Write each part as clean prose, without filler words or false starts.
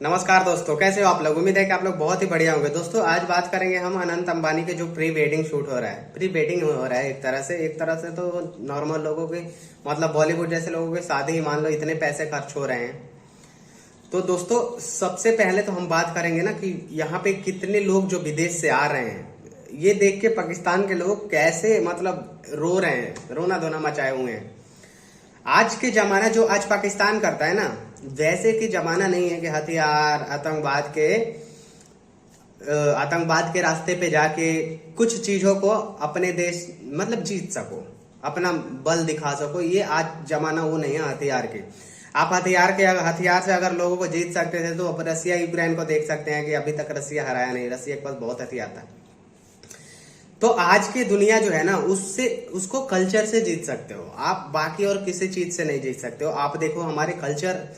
नमस्कार दोस्तों, कैसे हो आप लोग। उम्मीद है कि आप लोग बहुत ही बढ़िया होंगे। दोस्तों आज बात करेंगे हम अनंत अंबानी के जो प्री वेडिंग शूट हो रहा है। प्री वेडिंग हो रहा है एक तरह से तो नॉर्मल लोगों के मतलब बॉलीवुड जैसे लोगों के शादी ही मान लो, इतने पैसे खर्च हो रहे हैं। तो दोस्तों सबसे पहले तो हम बात करेंगे ना कि यहाँ पे कितने लोग जो विदेश से आ रहे हैं, ये देख के पाकिस्तान के लोग कैसे मतलब रो रहे हैं, रोना धोना मचाए हुए हैं। आज के जमाना जो आज पाकिस्तान करता है ना, वैसे की जमाना नहीं है कि हथियार आतंकवाद के रास्ते पे जाके कुछ चीजों को अपने देश मतलब जीत सको, अपना बल दिखा सको। ये आज जमाना वो नहीं है हथियार के। आप हथियार से अगर लोगों को जीत सकते थे तो अब रसिया यूक्रेन को देख सकते हैं कि अभी तक रसिया हराया नहीं। रसिया के पास बहुत हथियार था। तो आज की दुनिया जो है ना, उससे उसको कल्चर से जीत सकते हो आप, बाकी और किसी चीज से नहीं जीत सकते हो। आप देखो हमारे कल्चर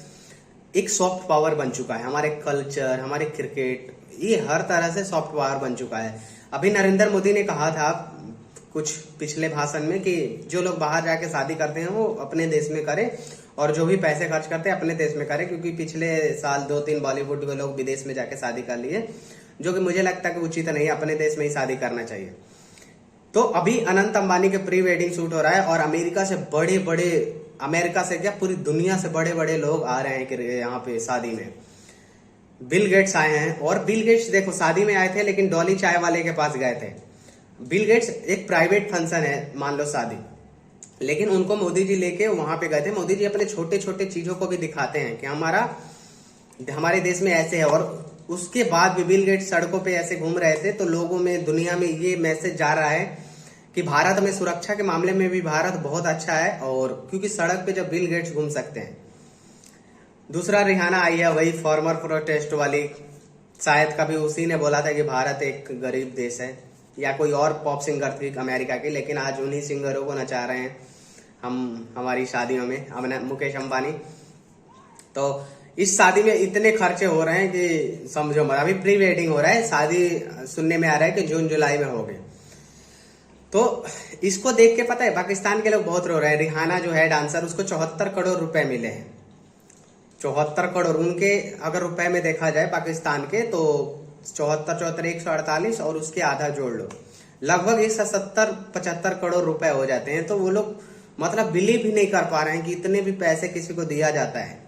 एक सॉफ्ट पावर बन चुका है। हमारे कल्चर, हमारे क्रिकेट, ये हर तरह से सॉफ्ट पावर बन चुका है। अभी नरेंद्र मोदी ने कहा था कुछ पिछले भाषण में कि जो लोग बाहर जाके शादी करते हैं वो अपने देश में करें, और जो भी पैसे खर्च करते हैं अपने देश में करें, क्योंकि पिछले साल 2-3 बॉलीवुड के लोग विदेश में जाके शादी कर लिए, जो कि मुझे लगता है कि उचित नहीं है। अपने देश में ही शादी करना चाहिए। तो अभी अनंत अंबानी के प्री वेडिंग शूट हो रहा है और अमेरिका से क्या पूरी दुनिया से बड़े बड़े लोग आ रहे हैं कि यहाँ पे शादी में। बिल गेट्स आए हैं, और बिल गेट्स देखो शादी में आए थे लेकिन डॉली चाय वाले के पास गए थे। बिल गेट्स एक प्राइवेट फंक्शन है, मान लो शादी, लेकिन उनको मोदी जी लेके वहां पे गए थे। मोदी जी अपने छोटे छोटे चीजों को भी दिखाते हैं कि हमारे देश में ऐसे है। और उसके बाद भी बिल गेट्स सड़कों पे ऐसे घूम रहे थे, तो लोगों में, दुनिया में ये मैसेज जा रहा है कि भारत में सुरक्षा के मामले में भी भारत बहुत अच्छा है, और क्योंकि सड़क पे जब बिल गेट्स घूम सकते हैं। दूसरा रिहाना आई है, वही फॉर्मर प्रोटेस्ट वाली। शायद कभी उसी ने बोला था कि भारत एक गरीब देश है, या कोई और पॉप सिंगर थी अमेरिका की, लेकिन आज उन्हीं सिंगरों को नचा रहे हैं हम हमारी शादियों में, मुकेश अंबानी। तो इस शादी में इतने खर्चे हो रहे हैं कि समझो मत। अभी प्री वेडिंग हो रहा है, शादी सुनने में आ रहा है कि जून जुलाई में होगी। तो इसको देख के पता है पाकिस्तान के लोग बहुत रो रहे हैं। रिहाना जो है डांसर, उसको 74 करोड़ रुपए मिले हैं। 74 करोड़ उनके अगर रुपए में देखा जाए पाकिस्तान के, तो 74 148 और उसके आधा जोड़ लो, लगभग 170-75 करोड़ रुपए हो जाते हैं। तो वो लोग मतलब बिलीव ही नहीं कर पा रहे हैं कि इतने भी पैसे किसी को दिया जाता है।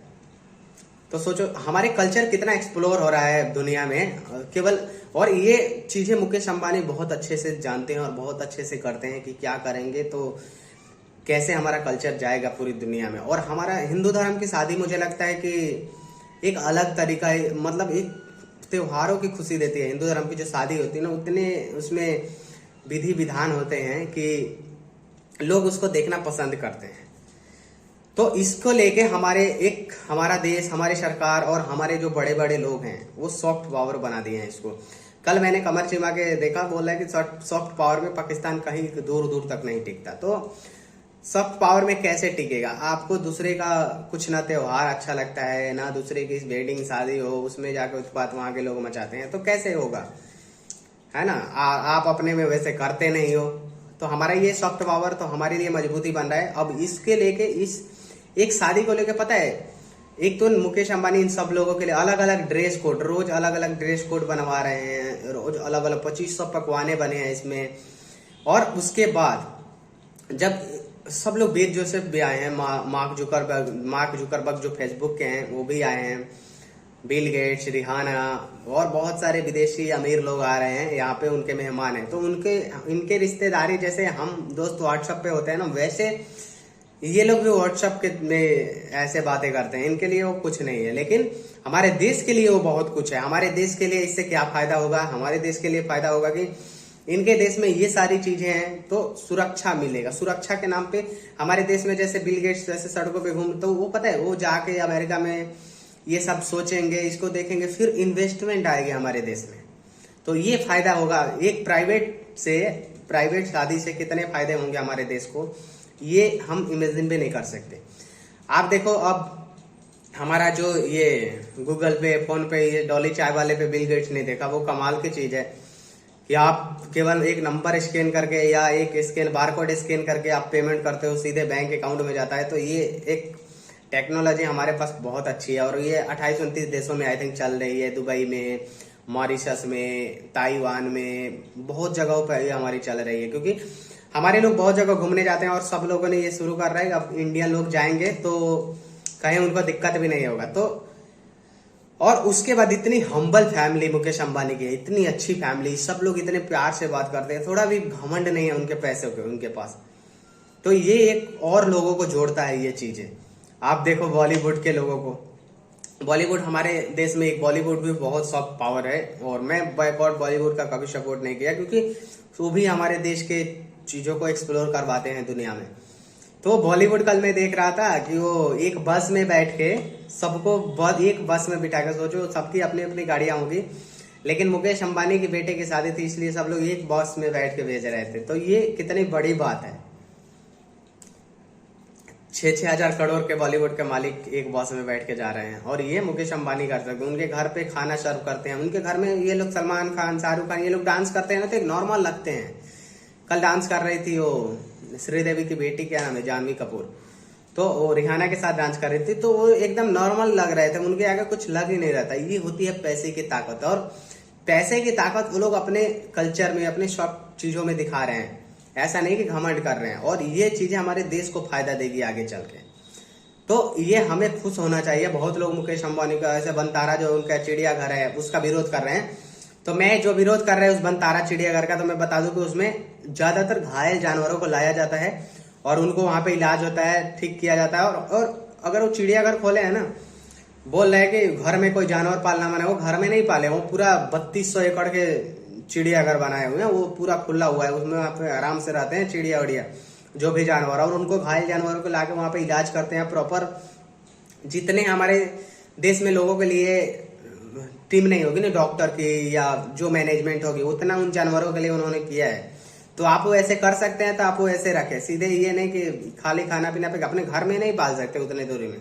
तो सोचो हमारे कल्चर कितना एक्सप्लोर हो रहा है दुनिया में केवल। और ये चीजें मुकेश अंबानी बहुत अच्छे से जानते हैं और बहुत अच्छे से करते हैं कि क्या करेंगे तो कैसे हमारा कल्चर जाएगा पूरी दुनिया में। और हमारा हिंदू धर्म की शादी मुझे लगता है कि एक अलग तरीका है, मतलब एक त्योहारों की खुशी देती है। हिंदू धर्म की जो शादी होती है ना, उतने उसमें विधि विधान होते हैं कि लोग उसको देखना पसंद करते हैं। तो इसको लेके हमारा देश, हमारी सरकार और हमारे जो बड़े बड़े लोग हैं वो सॉफ्ट पावर बना दिए हैं इसको। कल मैंने कमर चिमा के देखा, बोल रहा है कि सॉफ्ट पावर में पाकिस्तान कहीं दूर दूर तक नहीं टिकता। तो सॉफ्ट पावर में कैसे टिकेगा? आपको दूसरे का कुछ ना त्योहार अच्छा लगता है, ना दूसरे की वेडिंग शादी हो उसमें जाकर उत्पात वहां के लोग मचाते हैं, तो कैसे होगा, है ना। आप अपने में वैसे करते नहीं हो। तो हमारा ये सॉफ्ट पावर तो हमारे लिए मजबूती बन रहा है। अब इसके लेके इस एक शादी को लेके पता है, एक तो मुकेश अंबानी इन सब लोगों के लिए अलग अलग ड्रेस कोड, रोज अलग अलग ड्रेस कोड बनवा रहे हैं, रोज अलग अलग 2500 पकवाने बने हैं इसमें। और उसके बाद जब सब लोग, बेज जोसेफ भी आए हैं, मार्क जुकरबर्ग जो फेसबुक के हैं वो भी आए हैं, बिल गेट्स, रिहाना और बहुत सारे विदेशी अमीर लोग आ रहे हैं यहाँ पे, उनके मेहमान हैं। तो इनके रिश्तेदारी जैसे हम दोस्त व्हाट्सएप पे होते हैं ना, वैसे ये लोग भी व्हाट्सएप के में ऐसे बातें करते हैं। इनके लिए वो कुछ नहीं है, लेकिन हमारे देश के लिए वो बहुत कुछ है। हमारे देश के लिए इससे क्या फायदा होगा? हमारे देश के लिए फायदा होगा कि इनके देश में ये सारी चीजें हैं तो सुरक्षा मिलेगा। सुरक्षा के नाम पे हमारे देश में जैसे बिल गेट्स जैसे सड़कों पे घूम, तो वो पता है वो जाके अमेरिका में ये सब सोचेंगे, इसको देखेंगे, फिर इन्वेस्टमेंट आएगी हमारे देश में। तो ये फायदा होगा। एक प्राइवेट शादी से कितने फायदे होंगे हमारे देश को, ये हम इमेजिन भी नहीं कर सकते। आप देखो अब हमारा जो ये गूगल पे, फोन पे, ये डॉली चाय वाले पे बिल गेट्स नहीं देखा, वो कमाल की चीज है कि आप केवल एक नंबर स्कैन करके या एक बारकोड स्कैन करके आप पेमेंट करते हो, सीधे बैंक अकाउंट में जाता है। तो ये एक टेक्नोलॉजी हमारे पास बहुत अच्छी है और ये 28-29 देशों में आई थिंक चल रही है। दुबई में, मॉरिशस में, ताइवान में, बहुत जगहों पर ये हमारी चल रही है, क्योंकि हमारे लोग बहुत जगह घूमने जाते हैं और सब लोगों ने ये शुरू कर रहा है। अब इंडियन लोग जाएंगे तो कहीं उनको दिक्कत भी नहीं होगा। तो और उसके बाद इतनी हम्बल फैमिली मुकेश अंबानी की है, इतनी अच्छी फैमिली, सब लोग इतने प्यार से बात करते हैं, थोड़ा भी घमंड नहीं है उनके पैसे के उनके पास। तो ये एक और लोगों को जोड़ता है ये चीजें। आप देखो बॉलीवुड के लोगों को, बॉलीवुड हमारे देश में एक बॉलीवुड भी बहुत सॉफ्ट पावर है और मैं बॉयकॉट बॉलीवुड का कभी सपोर्ट नहीं किया, क्योंकि वो भी हमारे देश के चीजों को एक्सप्लोर करवाते हैं दुनिया में। तो बॉलीवुड कल मैं देख रहा था कि वो एक बस में बैठ के सबको एक बस में बिठा के, सोचो सबकी अपनी अपनी गाड़ियां होंगी, लेकिन मुकेश अंबानी के बेटे की शादी थी इसलिए सब लोग एक बस में बैठ के भेज रहे थे। तो ये कितनी बड़ी बात है। 6-6 हजार करोड़ के बॉलीवुड के मालिक एक बस में बैठ के जा रहे हैं और ये मुकेश अंबानी कर सकते हैं। उनके घर पे खाना सर्व करते हैं, उनके घर में ये लोग सलमान खान, शाहरुख खान, ये लोग डांस करते हैं ना तो एक नॉर्मल लगते हैं। कल डांस कर रही थी वो श्रीदेवी की बेटी, क्या नाम है, जानवी कपूर, तो वो रिहाना के साथ डांस कर रही थी, तो वो एकदम नॉर्मल लग रहे थे, उनके आगे कुछ लग ही नहीं रहा था। ये होती है पैसे की ताकत, और पैसे की ताकत वो लोग अपने कल्चर में, अपने शॉर्ट चीजों में दिखा रहे हैं, ऐसा नहीं कि घमंड कर रहे हैं। और ये चीजें हमारे देश को फायदा देगी आगे चल के, तो ये हमें खुश होना चाहिए। बहुत लोग मुकेश अंबानी का, ऐसे बनतारा जो उनका चिड़ियाघर है उसका विरोध कर रहे हैं, तो मैं जो विरोध कर रहे हैं उस बनतारा चिड़ियाघर का, तो मैं बता दूं कि उसमें ज्यादातर घायल जानवरों को लाया जाता है और उनको वहां पे इलाज होता है, ठीक किया जाता है। और अगर वो चिड़ियाघर खोले है ना, बोल रहे हैं कि घर में कोई जानवर पालना मना, वो घर में नहीं पाले, वो पूरा 3200 एकड़ के चिड़ियाघर बनाए हुए हैं, वो पूरा खुला हुआ है, उसमें वहां पे आराम से रहते हैं चिड़िया उड़िया जो भी जानवर, और उनको घायल जानवरों को लाके वहां पे इलाज करते हैं प्रॉपर। जितने हमारे देश में लोगों के लिए टीम नहीं होगी ना डॉक्टर की या जो मैनेजमेंट होगी, उतना उन जानवरों के लिए उन्होंने किया है। तो आप वो ऐसे कर सकते हैं तो आप वो ऐसे रखें, सीधे ये नहीं कि खाली खाना पीना पे अपने घर में नहीं पाल सकते उतने दूरी में।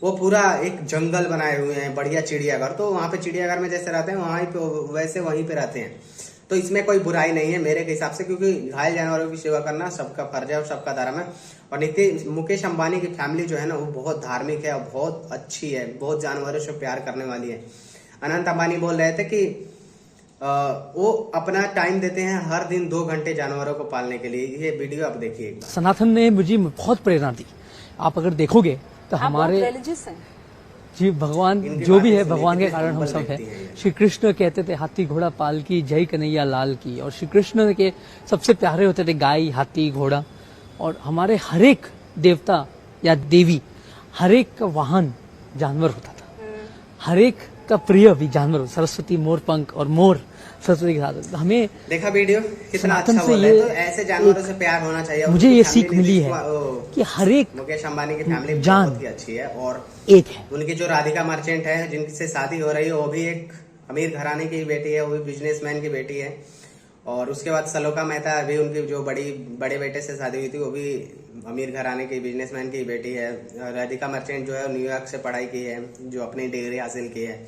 वो पूरा एक जंगल बनाए हुए हैं, बढ़िया चिड़ियाघर, तो वहां पे चिड़ियाघर में जैसे रहते हैं वहीं पे वैसे वहीं पे रहते हैं। तो इसमें कोई बुराई नहीं है मेरे हिसाब से, क्योंकि घायल जानवरों की सेवा करना सबका फर्ज है और सबका धर्म है। और मुकेश अंबानी की फैमिली जो है ना वो बहुत धार्मिक है और बहुत अच्छी है, बहुत जानवरों से प्यार करने वाली है। अनंत अंबानी बोल रहे थे कि वो अपना टाइम देते हैं हर दिन 2 घंटे जानवरों को पालने के लिए। ये वीडियो आप देखिए। सनातन ने मुझे बहुत प्रेरणा दी। आप अगर देखोगे तो हमारे जी भगवान जो भी है भगवान के कारण हम सब है। श्री कृष्ण कहते थे हाथी घोड़ा पाल की, जय कन्हैया लाल की। और श्री कृष्ण के सबसे प्यारे होते थे गाय, हाथी, घोड़ा। और हमारे हर एक देवता या देवी, हर एक का वाहन जानवर होता था, हर एक का प्रिय भी जानवर, सरस्वती मोर पंख, और मोर सरस्वती के साथ। हमें देखा वीडियो कितना अच्छा बोल रहे हैं। तो ऐसे जानवरों से प्यार होना चाहिए। मुझे ये सीख मिली है कि हर एक मुकेश अंबानी की फैमिली जान बहुत ही अच्छी है। और एक है, उनकी जो राधिका मर्चेंट है जिनसे शादी हो रही है वो भी एक अमीर घराने की बेटी है, वो भी बिजनेसमैन की बेटी है। और उसके बाद सलोका मेहता, अभी उनकी जो बड़े बेटे से शादी हुई थी वो भी अमीर घराने की बिजनेसमैन की बेटी है। राधिका मर्चेंट जो है न्यूयॉर्क से पढ़ाई की है, जो अपनी डिग्री हासिल की है।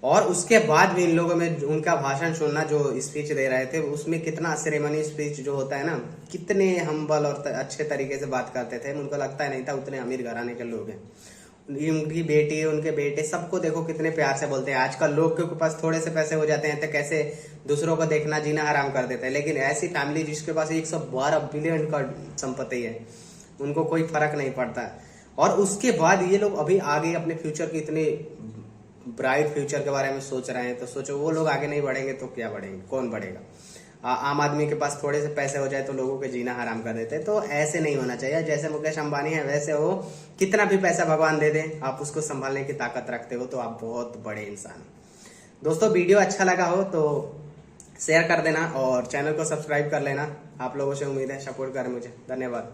और उसके बाद भी इन लोगों में उनका भाषण सुनना, जो स्पीच दे रहे थे उसमें कितना सेरेमनी स्पीच जो होता है ना, कितने हम्बल और अच्छे तरीके से बात करते थे। उनको लगता नहीं था उतने अमीर घराने के लोग हैं। उनकी बेटी, उनके बेटे, सबको देखो कितने प्यार से बोलते हैं। आजकल लोग के पास थोड़े से पैसे हो जाते हैं तो कैसे दूसरों को देखना, जीना हराम कर देते हैं, लेकिन ऐसी फैमिली जिसके पास 112 बिलियन का संपत्ति है, उनको कोई फर्क नहीं पड़ता। और उसके बाद ये लोग अभी आगे अपने फ्यूचर की इतनी ब्राइट फ्यूचर के बारे में सोच रहे हैं, तो सोचो वो लोग आगे नहीं बढ़ेंगे तो क्या बढ़ेंगे, कौन बढ़ेगा। आम आदमी के पास थोड़े से पैसे हो जाए तो लोगों के जीना हराम कर देते हैं। तो ऐसे नहीं होना चाहिए। जैसे मुकेश अंबानी है वैसे हो, कितना भी पैसा भगवान दे दे, आप उसको संभालने की ताकत रखते हो तो आप बहुत बड़े इंसान हो। दोस्तों वीडियो अच्छा लगा हो तो शेयर कर देना और चैनल को सब्सक्राइब कर लेना। आप लोगों से उम्मीद है सपोर्ट करें मुझे। धन्यवाद।